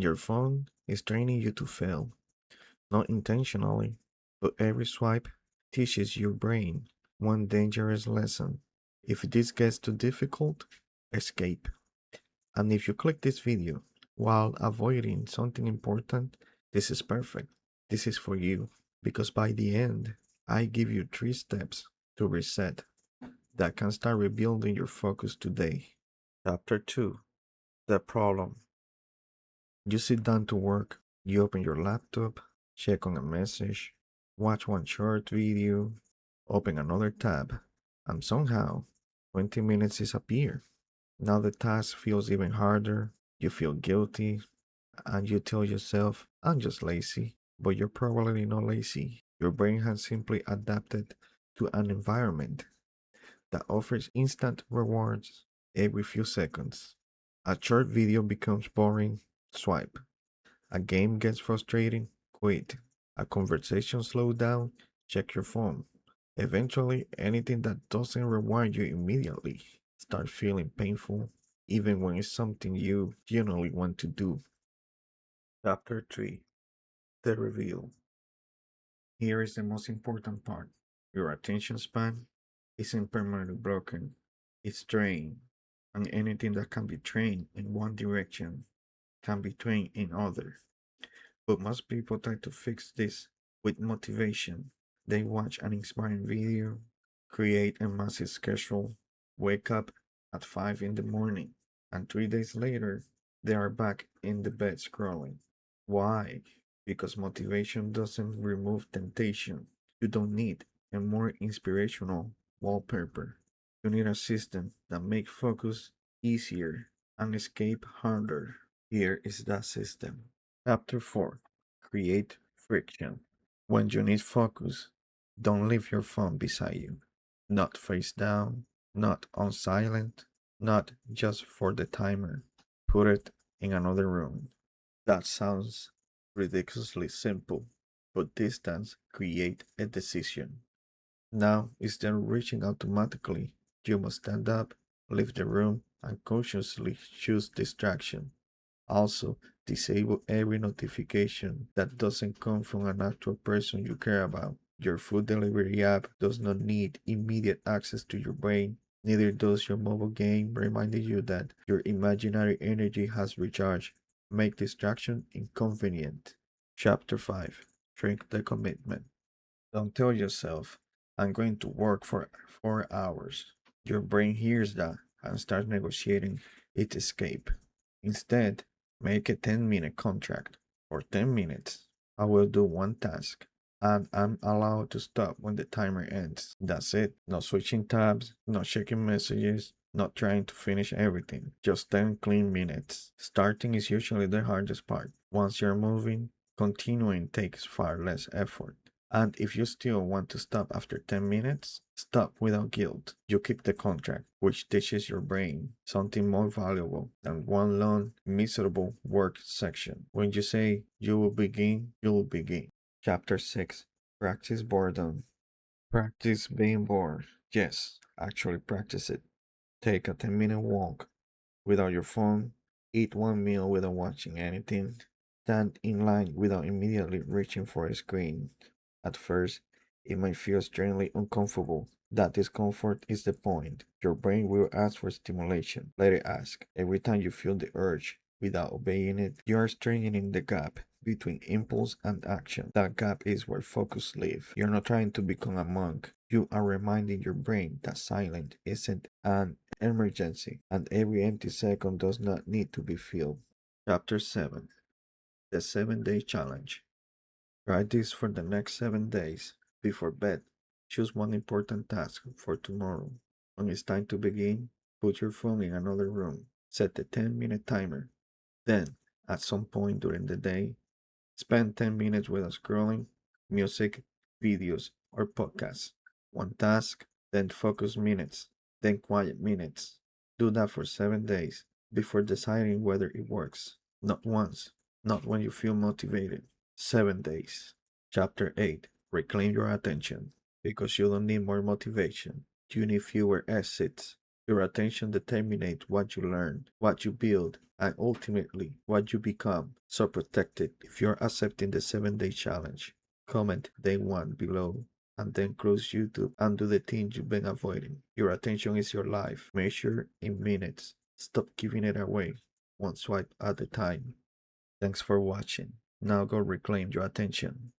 Your phone is training you to fail, not intentionally, but every swipe teaches your brain one dangerous lesson. If this gets too difficult, escape. And if you click this video while avoiding something important, this is perfect. This is for you. Because by the end, I give you 3 steps to reset that can start rebuilding your focus today. Chapter 2. The problem. You sit down to work, you open your laptop, check on a message, watch one short video, open another tab, and somehow 20 minutes disappear. Now the task feels even harder, you feel guilty, and you tell yourself, I'm just lazy. But you're probably not lazy. Your brain has simply adapted to an environment that offers instant rewards every few seconds. A short video becomes boring, swipe. A game gets frustrating, quit. A conversation slows down, check your phone. Eventually, anything that doesn't reward you immediately starts feeling painful, even when it's something you genuinely want to do. Chapter 3. The Reveal. Here is the most important part. Your attention span isn't permanently broken, it's trained, and anything that can be trained in one direction can be trained in other. But most people try to fix this with motivation. They watch an inspiring video, create a massive schedule, wake up at 5 in the morning, and 3 days later, they are back in the bed scrolling. Why? Because motivation doesn't remove temptation. You don't need a more inspirational wallpaper. You need a system that makes focus easier and escape harder. Here is that system. Chapter 4. Create friction. When you need focus, don't leave your phone beside you. Not face down, not on silent, not just for the timer. Put it in another room. That sounds ridiculously simple, but distance create a decision. Now, instead of reaching automatically, you must stand up, leave the room, and consciously choose distraction. Also, disable every notification that doesn't come from an actual person you care about. Your food delivery app does not need immediate access to your brain. Neither does your mobile game reminding you that your imaginary energy has recharged. Make distraction inconvenient. Chapter 5. Shrink the commitment. Don't tell yourself, I'm going to work for 4 hours. Your brain hears that and starts negotiating its escape. Instead, make a 10-minute contract. For 10 minutes, I will do one task, and I'm allowed to stop when the timer ends. That's it. No switching tabs, no checking messages, not trying to finish everything. Just 10 clean minutes. Starting is usually the hardest part. Once you're moving, continuing takes far less effort. And if you still want to stop after 10 minutes, stop without guilt. You keep the contract, which teaches your brain something more valuable than one long, miserable work section. When you say you will begin, you will begin. Chapter 6. Practice boredom. Practice being bored. Yes, actually practice it. Take a 10-minute walk without your phone. Eat one meal without watching anything. Stand in line without immediately reaching for a screen. At first, it might feel strangely uncomfortable. That discomfort is the point. Your brain will ask for stimulation. Let it ask. Every time you feel the urge without obeying it, you are strengthening the gap between impulse and action. That gap is where focus lives. You're not trying to become a monk. You are reminding your brain that silence isn't an emergency, and every empty second does not need to be filled. Chapter 7. The 7-Day Challenge. Try this for the next 7 days. Before bed, choose one important task for tomorrow. When it's time to begin, put your phone in another room. Set the 10-minute timer. Then, at some point during the day, spend 10 minutes without scrolling, music, videos, or podcasts. One task, then focus minutes, then quiet minutes. Do that for 7 days before deciding whether it works. Not once, not when you feel motivated. 7 days. Chapter 8. Reclaim your attention. Because you don't need more motivation. You need fewer exits. Your attention determines what you learn, what you build, and ultimately what you become. So protect it. If you're accepting the 7-day challenge, comment day 1 below and then close YouTube and do the things you've been avoiding. Your attention is your life. Measure in minutes. Stop giving it away, one swipe at a time. Thanks for watching. Now go reclaim your attention.